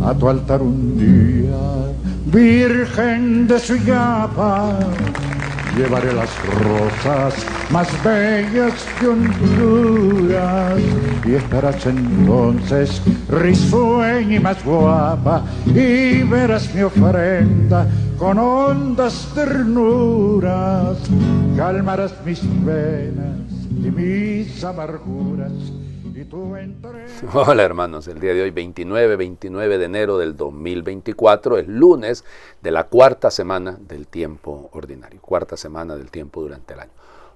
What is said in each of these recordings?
a tu altar un día, Virgen de Suyapa. Llevaré las rosas más bellas de Honduras y estarás entonces risueña y más guapa y verás mi ofrenda con hondas ternuras. Calmarás mis penas y mis amarguras. Hola hermanos, el día de hoy 29 de enero del 2024 es lunes de la cuarta semana del tiempo ordinario, cuarta semana del tiempo durante el año.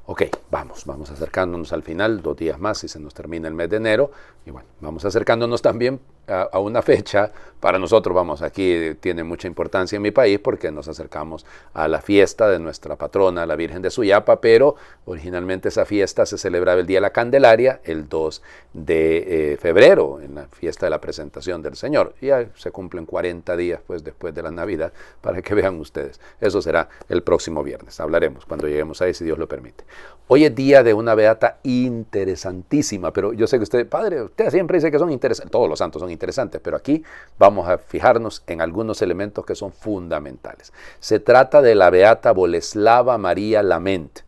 Ok, vamos acercándonos al final, 2 días más y se nos termina el mes de enero. Y bueno, vamos acercándonos también a una fecha, para nosotros, aquí tiene mucha importancia en mi país porque nos acercamos a la fiesta de nuestra patrona, la Virgen de Suyapa, pero originalmente esa fiesta se celebraba el Día de la Candelaria, el 2 de febrero, en la fiesta de la presentación del Señor. Y ya se cumplen 40 días pues, después de la Navidad, para que vean ustedes. Eso será el próximo viernes. Hablaremos cuando lleguemos ahí, si Dios lo permite. Hoy es día de una beata interesantísima, pero yo sé que usted, padre, usted siempre dice que son interesantes, todos los santos son interesantes, pero aquí vamos a fijarnos en algunos elementos que son fundamentales. Se trata de la beata Boleslava María Lament,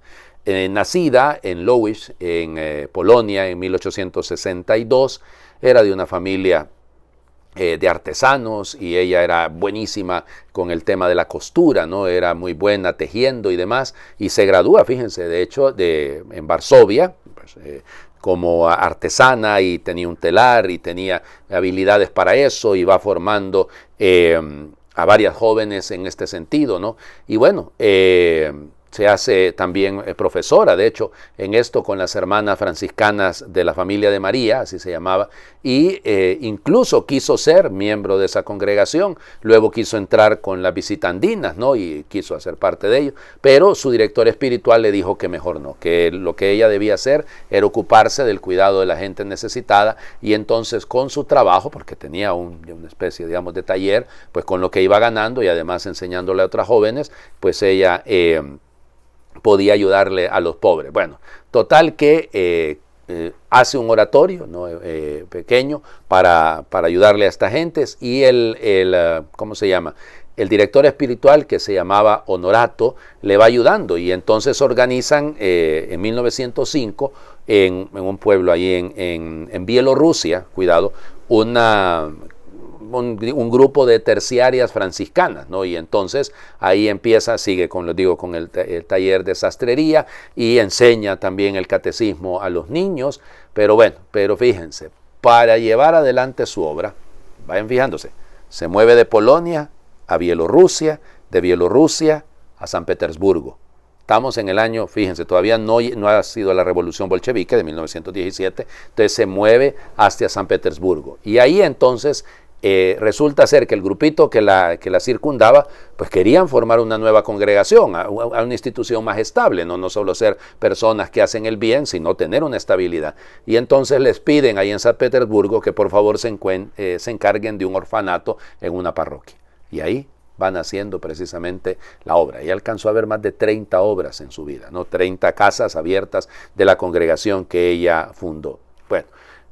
nacida en Łódź, en Polonia, en 1862, era de una familia de artesanos y ella era buenísima con el tema de la costura, ¿no? Era muy buena tejiendo y demás, y se gradúa, fíjense, de hecho, en Varsovia, pues, como artesana, y tenía un telar y tenía habilidades para eso, y va formando a varias jóvenes en este sentido, ¿no? Y bueno, se hace también profesora, de hecho, en esto con las hermanas franciscanas de la familia de María, así se llamaba, y incluso quiso ser miembro de esa congregación, luego quiso entrar con las visitandinas, ¿no? Y quiso hacer parte de ello, pero su director espiritual le dijo que mejor no, que lo que ella debía hacer era ocuparse del cuidado de la gente necesitada, y entonces con su trabajo, porque tenía una especie, digamos, de taller, pues con lo que iba ganando y además enseñándole a otras jóvenes, pues ella podía ayudarle a los pobres. Bueno, total que hace un oratorio, ¿no? Pequeño para ayudarle a estas gentes, y ¿cómo se llama? El director espiritual, que se llamaba Honorato, le va ayudando, y entonces organizan en 1905 en un pueblo ahí en Bielorrusia, cuidado, un grupo de terciarias franciscanas, ¿no? Y entonces ahí sigue con el taller de sastrería, y enseña también el catecismo a los niños, pero fíjense, para llevar adelante su obra, vayan fijándose, se mueve de Polonia a Bielorrusia, de Bielorrusia a San Petersburgo. Estamos en el año, fíjense, todavía no ha sido la revolución bolchevique de 1917, entonces se mueve hacia San Petersburgo, y ahí entonces resulta ser que el grupito que la circundaba, pues querían formar una nueva congregación, a una institución más estable, no solo ser personas que hacen el bien, sino tener una estabilidad. Y entonces les piden ahí en San Petersburgo que por favor se encarguen de un orfanato en una parroquia. Y ahí van haciendo precisamente la obra. Ella alcanzó a ver más de 30 obras en su vida, ¿no? 30 casas abiertas de la congregación que ella fundó. Bueno,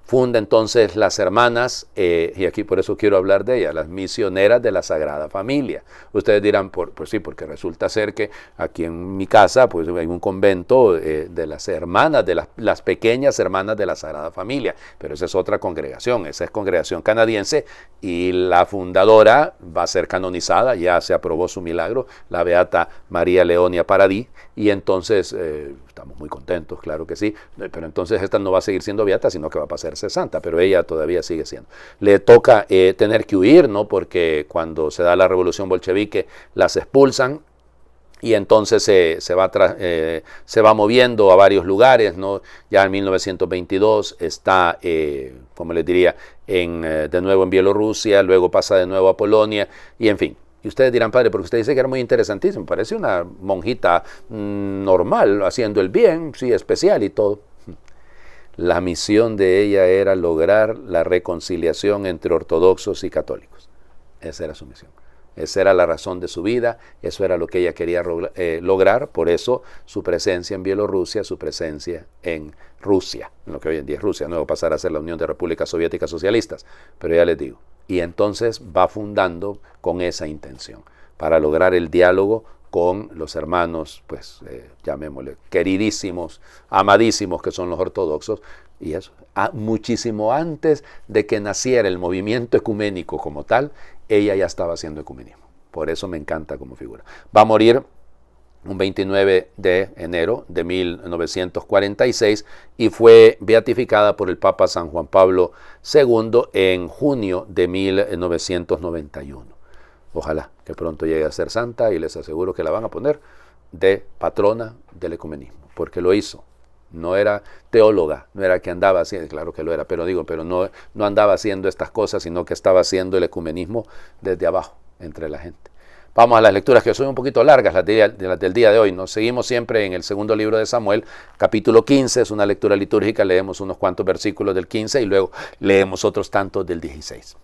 funda entonces las hermanas, y aquí por eso quiero hablar de ellas, las misioneras de la Sagrada Familia. Ustedes dirán, pues sí, porque resulta ser que aquí en mi casa pues hay un convento de las hermanas, de las pequeñas hermanas de la Sagrada Familia, pero esa es otra congregación, esa es congregación canadiense, y la fundadora va a ser canonizada, ya se aprobó su milagro, la beata María Leonia Paradí, y entonces estamos muy contentos, claro que sí, pero entonces esta no va a seguir siendo beata, sino que va a pasarse santa, pero ella todavía sigue siendo. Le toca tener que huir, ¿no? Porque cuando se da la revolución bolchevique las expulsan, y entonces se va moviendo a varios lugares, ¿no? Ya en 1922 está, como les diría, de nuevo en Bielorrusia, luego pasa de nuevo a Polonia, y en fin. Y ustedes dirán, padre, porque usted dice que era muy interesantísimo, parece una monjita normal, haciendo el bien, sí, especial y todo. La misión de ella era lograr la reconciliación entre ortodoxos y católicos. Esa era su misión. Esa era la razón de su vida, eso era lo que ella quería lograr, por eso su presencia en Bielorrusia, su presencia en Rusia, en lo que hoy en día es Rusia, no va a pasar a ser la Unión de Repúblicas Soviéticas Socialistas, pero ya les digo, Y entonces va fundando con esa intención, para lograr el diálogo con los hermanos, pues llamémosle, queridísimos, amadísimos que son los ortodoxos, y eso, muchísimo antes de que naciera el movimiento ecuménico como tal, ella ya estaba haciendo ecumenismo. Por eso me encanta como figura. Va a morir un 29 de enero de 1946 y fue beatificada por el Papa San Juan Pablo II en junio de 1991. Ojalá que pronto llegue a ser santa y les aseguro que la van a poner de patrona del ecumenismo, porque lo hizo. No era teóloga, no era que andaba haciendo, claro que lo era, pero no andaba haciendo estas cosas, sino que estaba haciendo el ecumenismo desde abajo, entre la gente. Vamos a las lecturas que son un poquito largas, las del día de hoy. Nos seguimos siempre en el segundo libro de Samuel, capítulo 15, es una lectura litúrgica, leemos unos cuantos versículos del 15 y luego leemos otros tantos del 16.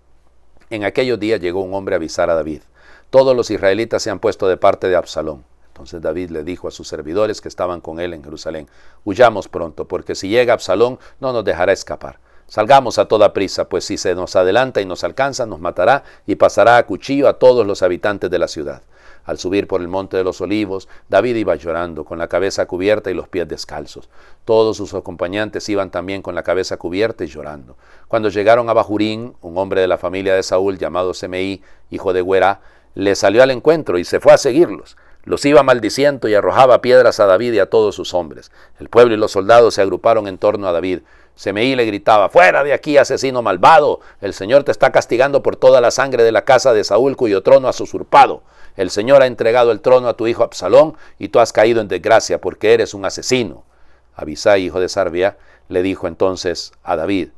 En aquellos días llegó un hombre a avisar a David: todos los israelitas se han puesto de parte de Absalón. Entonces David le dijo a sus servidores que estaban con él en Jerusalén: huyamos pronto, porque si llega Absalón no nos dejará escapar. Salgamos a toda prisa, pues si se nos adelanta y nos alcanza, nos matará y pasará a cuchillo a todos los habitantes de la ciudad. Al subir por el monte de los olivos, David iba llorando, con la cabeza cubierta y los pies descalzos. Todos sus acompañantes iban también con la cabeza cubierta y llorando. Cuando llegaron a Bahurín, un hombre de la familia de Saúl, llamado Semeí, hijo de Guerá, le salió al encuentro y se fue a seguirlos. Los iba maldiciendo y arrojaba piedras a David y a todos sus hombres. El pueblo y los soldados se agruparon en torno a David. Semeí le gritaba: fuera de aquí, asesino malvado, el Señor te está castigando por toda la sangre de la casa de Saúl, cuyo trono has usurpado. El Señor ha entregado el trono a tu hijo Absalón, y tú has caído en desgracia porque eres un asesino. Abisai, hijo de Sarvia, le dijo entonces a David: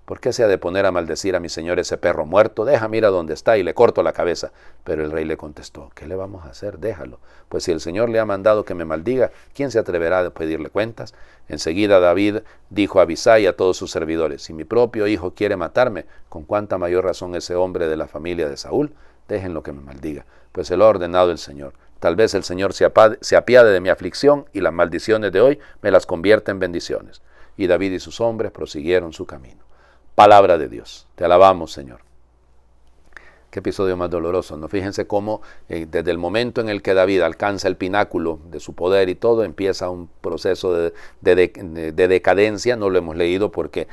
¿por qué se ha de poner a maldecir a mi señor ese perro muerto? Déjame ir a donde está y le corto la cabeza. Pero el rey le contestó: ¿qué le vamos a hacer? Déjalo. Pues si el Señor le ha mandado que me maldiga, ¿quién se atreverá a pedirle cuentas? Enseguida David dijo a Abisai y a todos sus servidores: si mi propio hijo quiere matarme, ¿con cuánta mayor razón ese hombre de la familia de Saúl? Déjenlo que me maldiga, pues se lo ha ordenado el Señor. Tal vez el Señor se apiade de mi aflicción y las maldiciones de hoy me las convierta en bendiciones. Y David y sus hombres prosiguieron su camino. Palabra de Dios. Te alabamos, Señor. Qué episodio más doloroso, ¿no? Fíjense cómo desde el momento en el que David alcanza el pináculo de su poder y todo, empieza un proceso de decadencia. No lo hemos leído porque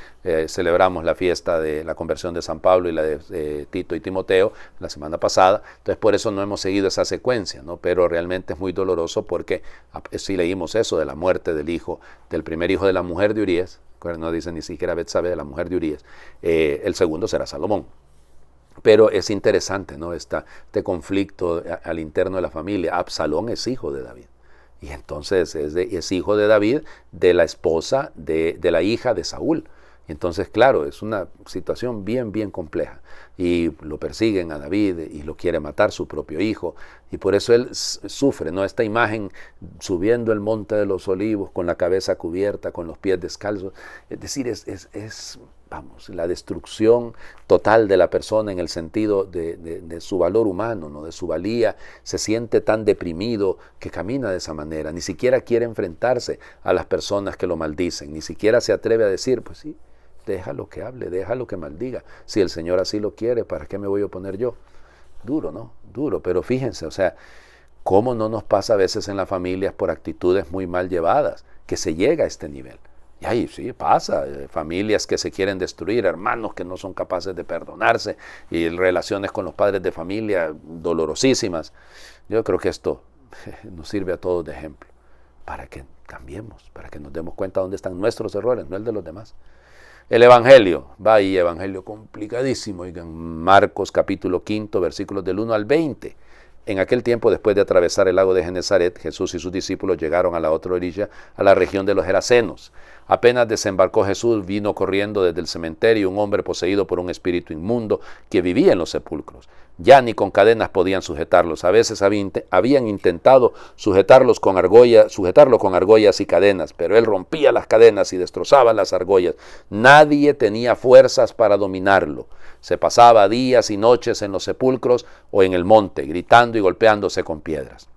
celebramos la fiesta de la conversión de San Pablo y la de Tito y Timoteo la semana pasada. Entonces por eso no hemos seguido esa secuencia, ¿no? Pero realmente es muy doloroso porque sí leímos eso de la muerte del primer hijo de la mujer de Urías. No dice ni siquiera Betsabé, de la mujer de Urías. El segundo será Salomón. Pero es interesante, ¿no? Este conflicto al interno de la familia. Absalón es hijo de David. Y entonces es hijo de David de la esposa de la hija de Saúl. Y entonces, claro, es una situación bien, bien compleja. Y lo persiguen a David y lo quiere matar su propio hijo. Y por eso él sufre, ¿no? Esta imagen subiendo el monte de los olivos con la cabeza cubierta, con los pies descalzos. Es decir, vamos, la destrucción total de la persona en el sentido de su valor humano, ¿no? De su valía. Se siente tan deprimido que camina de esa manera. Ni siquiera quiere enfrentarse a las personas que lo maldicen. Ni siquiera se atreve a decir: pues sí, déjalo que hable, déjalo que maldiga. Si el Señor así lo quiere, ¿para qué me voy a oponer yo? Duro, ¿no? Duro, pero fíjense, o sea, cómo no nos pasa a veces en las familias por actitudes muy mal llevadas, que se llega a este nivel. Y ahí sí pasa, familias que se quieren destruir, hermanos que no son capaces de perdonarse y relaciones con los padres de familia dolorosísimas. Yo creo que esto nos sirve a todos de ejemplo para que cambiemos, para que nos demos cuenta dónde están nuestros errores, no el de los demás. El Evangelio, evangelio complicadísimo, oigan, Marcos capítulo 5, versículos del 1 al 20. En aquel tiempo, después de atravesar el lago de Genezaret, Jesús y sus discípulos llegaron a la otra orilla, a la región de los Gerasenos. Apenas desembarcó Jesús, vino corriendo desde el cementerio un hombre poseído por un espíritu inmundo que vivía en los sepulcros. Ya ni con cadenas podían sujetarlos. A veces habían intentado sujetarlo con argollas y cadenas, pero él rompía las cadenas y destrozaba las argollas. Nadie tenía fuerzas para dominarlo. Se pasaba días y noches en los sepulcros o en el monte, gritando y golpeándose con piedras.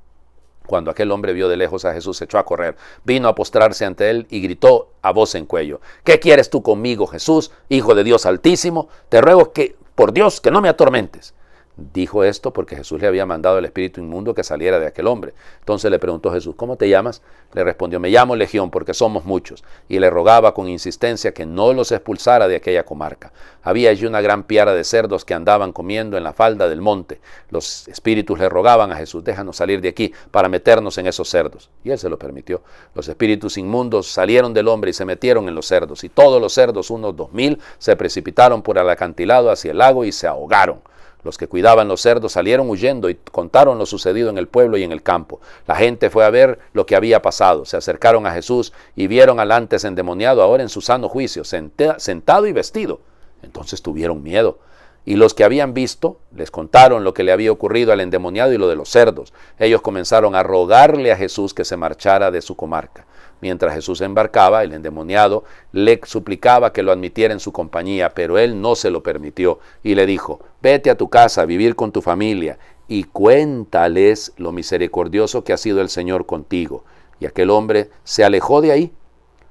Cuando aquel hombre vio de lejos a Jesús, se echó a correr, vino a postrarse ante él y gritó a voz en cuello: ¿qué quieres tú conmigo, Jesús, Hijo de Dios Altísimo? Te ruego que por Dios, que no me atormentes. Dijo esto porque Jesús le había mandado al espíritu inmundo que saliera de aquel hombre. Entonces le preguntó Jesús, ¿cómo te llamas? Le respondió, me llamo Legión porque somos muchos. Y le rogaba con insistencia que no los expulsara de aquella comarca. Había allí una gran piara de cerdos que andaban comiendo en la falda del monte. Los espíritus le rogaban a Jesús, déjanos salir de aquí para meternos en esos cerdos. Y él se lo permitió. Los espíritus inmundos salieron del hombre y se metieron en los cerdos. Y todos los cerdos, unos 2000, se precipitaron por el acantilado hacia el lago y se ahogaron. Los que cuidaban los cerdos salieron huyendo y contaron lo sucedido en el pueblo y en el campo. La gente fue a ver lo que había pasado. Se acercaron a Jesús y vieron al antes endemoniado ahora en su sano juicio, sentado y vestido. Entonces tuvieron miedo. Y los que habían visto les contaron lo que le había ocurrido al endemoniado y lo de los cerdos. Ellos comenzaron a rogarle a Jesús que se marchara de su comarca. Mientras Jesús embarcaba, el endemoniado le suplicaba que lo admitiera en su compañía, pero él no se lo permitió y le dijo, vete a tu casa a vivir con tu familia y cuéntales lo misericordioso que ha sido el Señor contigo. Y aquel hombre se alejó de ahí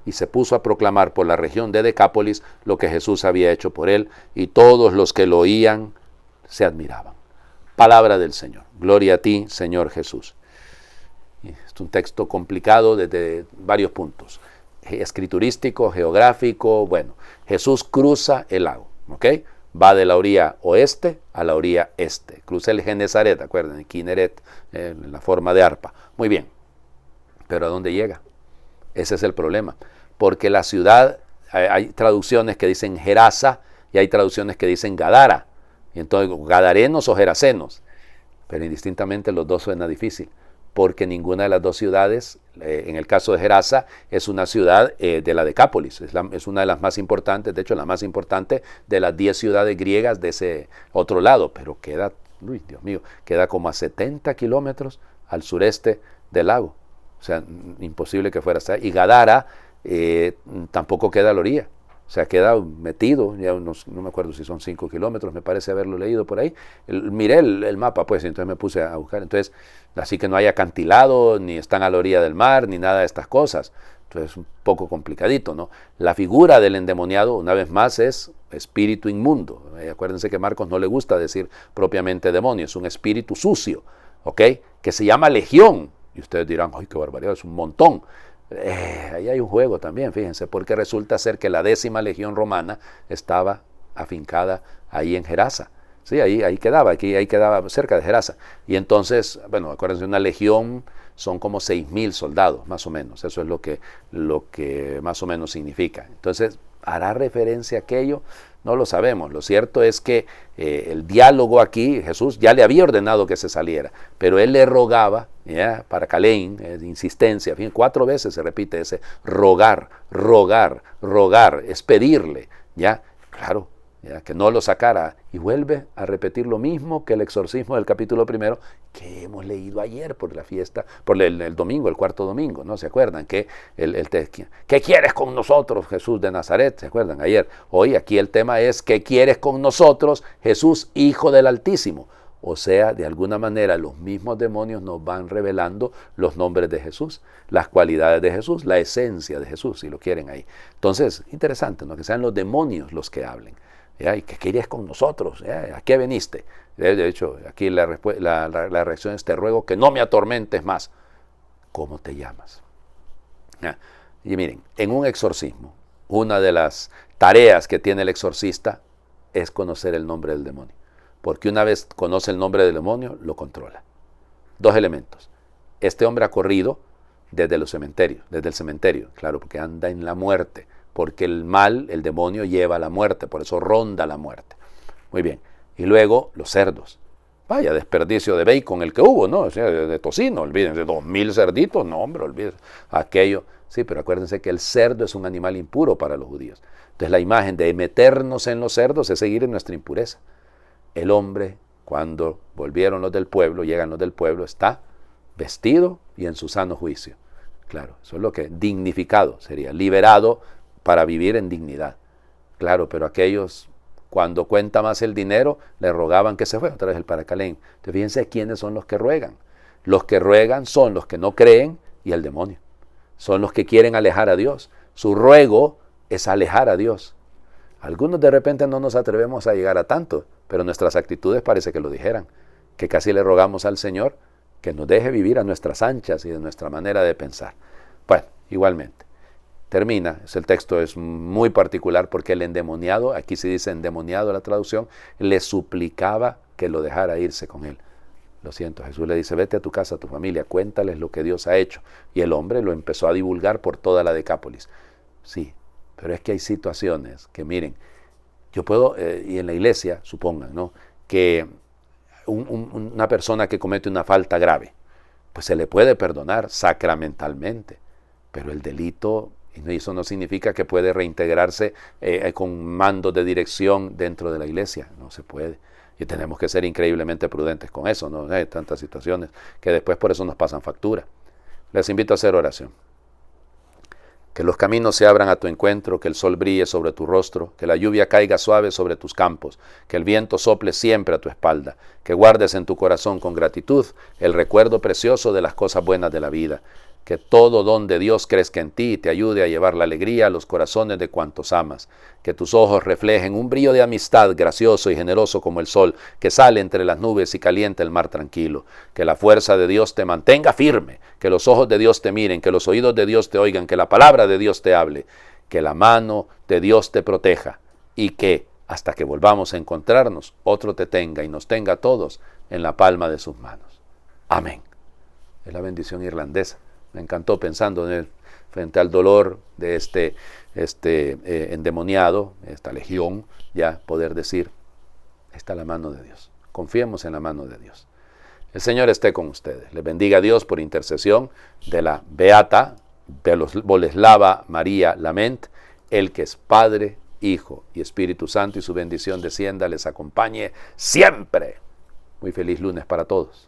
y se puso a proclamar por la región de Decápolis lo que Jesús había hecho por él, y todos los que lo oían se admiraban. Palabra del Señor. Gloria a ti, Señor Jesús. Es un texto complicado desde varios puntos, escriturístico, geográfico. Bueno, Jesús cruza el lago, ¿ok? Va de la orilla oeste a la orilla este. Cruza el Genezaret, acuérdense, Kineret, en la forma de arpa. Muy bien, pero ¿a dónde llega? Ese es el problema, porque la ciudad, hay traducciones que dicen Gerasa y hay traducciones que dicen Gadara, y entonces gadarenos o gerasenos, pero indistintamente los dos suena difícil, porque ninguna de las dos ciudades, en el caso de Gerasa, es una ciudad de la Decápolis, es una de las más importantes, de hecho la más importante de las 10 ciudades griegas de ese otro lado, pero queda, uy, Dios mío, queda como a 70 kilómetros al sureste del lago, o sea, imposible que fuera hasta ahí. Y Gadara tampoco queda a la orilla, o sea, queda metido, ya no me acuerdo si son 5 kilómetros, me parece haberlo leído por ahí. Miré el mapa, pues, y entonces me puse a buscar. Entonces, así que no hay acantilado, ni están a la orilla del mar, ni nada de estas cosas. Entonces, un poco complicadito, ¿no? La figura del endemoniado, una vez más, es espíritu inmundo. Acuérdense que a Marcos no le gusta decir propiamente demonio, es un espíritu sucio, ¿ok? Que se llama legión. Y ustedes dirán, ¡ay, qué barbaridad! Es un montón. Ahí hay un juego también, fíjense, porque resulta ser que la 10ª legión romana estaba afincada ahí en Gerasa. Sí, ahí quedaba cerca de Gerasa. Y entonces, bueno, acuérdense, una legión son como 6,000 soldados, más o menos. Eso es lo que más o menos significa. Entonces, ¿hará referencia a aquello? No lo sabemos. Lo cierto es que el diálogo aquí, Jesús ya le había ordenado que se saliera, pero él le rogaba, ¿ya? Para Caleín, de insistencia, 4 veces se repite ese rogar, es pedirle, ¿ya? Claro, ¿ya? Que no lo sacara, y vuelve a repetir lo mismo que el exorcismo del capítulo 1 que hemos leído ayer por la fiesta, por el domingo, el 4º domingo, ¿no? ¿Se acuerdan? Que ¿qué quieres con nosotros, Jesús de Nazaret? ¿Se acuerdan? Ayer. Hoy aquí el tema es, ¿qué quieres con nosotros, Jesús, Hijo del Altísimo? O sea, de alguna manera los mismos demonios nos van revelando los nombres de Jesús, las cualidades de Jesús, la esencia de Jesús, si lo quieren ahí. Entonces, interesante, ¿no? Que sean los demonios los que hablen. ¿Ya? ¿Y qué querías con nosotros? ¿Ya? ¿A qué veniste? De hecho, aquí la reacción es, te ruego que no me atormentes más. ¿Cómo te llamas? ¿Ya? Y miren, en un exorcismo, una de las tareas que tiene el exorcista es conocer el nombre del demonio. Porque una vez conoce el nombre del demonio, lo controla. 2 elementos. Este hombre ha corrido desde el cementerio, claro, porque anda en la muerte. Porque el mal, el demonio, lleva a la muerte, por eso ronda la muerte. Muy bien. Y luego los cerdos. Vaya desperdicio de bacon el que hubo, ¿no? O sea, de tocino, olvídense, 2,000 cerditos, no, hombre, olvídense. Aquello, sí, pero acuérdense que el cerdo es un animal impuro para los judíos. Entonces la imagen de meternos en los cerdos es seguir en nuestra impureza. El hombre, cuando volvieron los del pueblo, llegan los del pueblo, está vestido y en su sano juicio. Claro, eso es lo que dignificado sería, liberado para vivir en dignidad. Claro, pero aquellos, cuando cuenta más el dinero, le rogaban que se fuera, otra vez el Paracalén. Entonces fíjense quiénes son los que ruegan. Los que ruegan son los que no creen y el demonio. Son los que quieren alejar a Dios. Su ruego es alejar a Dios. Algunos de repente no nos atrevemos a llegar a tanto, pero nuestras actitudes parece que lo dijeran, que casi le rogamos al Señor que nos deje vivir a nuestras anchas y de nuestra manera de pensar. Bueno, igualmente, termina, el texto es muy particular porque el endemoniado, aquí se dice endemoniado la traducción, le suplicaba que lo dejara irse con él. Lo siento, Jesús le dice, vete a tu casa, a tu familia, cuéntales lo que Dios ha hecho. Y el hombre lo empezó a divulgar por toda la Decápolis. Sí, pero es que hay situaciones que, miren, yo puedo, y en la iglesia, supongan, ¿no?, que una persona que comete una falta grave, pues se le puede perdonar sacramentalmente, pero el delito, y eso no significa que puede reintegrarse con mando de dirección dentro de la iglesia, no se puede. Y tenemos que ser increíblemente prudentes con eso, ¿no? Hay tantas situaciones que después por eso nos pasan factura. Les invito a hacer oración. Que los caminos se abran a tu encuentro, que el sol brille sobre tu rostro, que la lluvia caiga suave sobre tus campos, que el viento sople siempre a tu espalda, que guardes en tu corazón con gratitud el recuerdo precioso de las cosas buenas de la vida, que todo don de Dios crezca en ti y te ayude a llevar la alegría a los corazones de cuantos amas, que tus ojos reflejen un brillo de amistad gracioso y generoso como el sol que sale entre las nubes y calienta el mar tranquilo, que la fuerza de Dios te mantenga firme, que los ojos de Dios te miren, que los oídos de Dios te oigan, que la palabra de Dios te hable, que la mano de Dios te proteja y que, hasta que volvamos a encontrarnos, otro te tenga y nos tenga a todos en la palma de sus manos. Amén. Es la bendición irlandesa. Me encantó pensando en él, frente al dolor de este endemoniado, esta legión, ya poder decir, está la mano de Dios. Confiemos en la mano de Dios. El Señor esté con ustedes. Les bendiga a Dios por intercesión de la Beata Boleslava María Lament, el que es Padre, Hijo y Espíritu Santo, y su bendición descienda, les acompañe siempre. Muy feliz lunes para todos.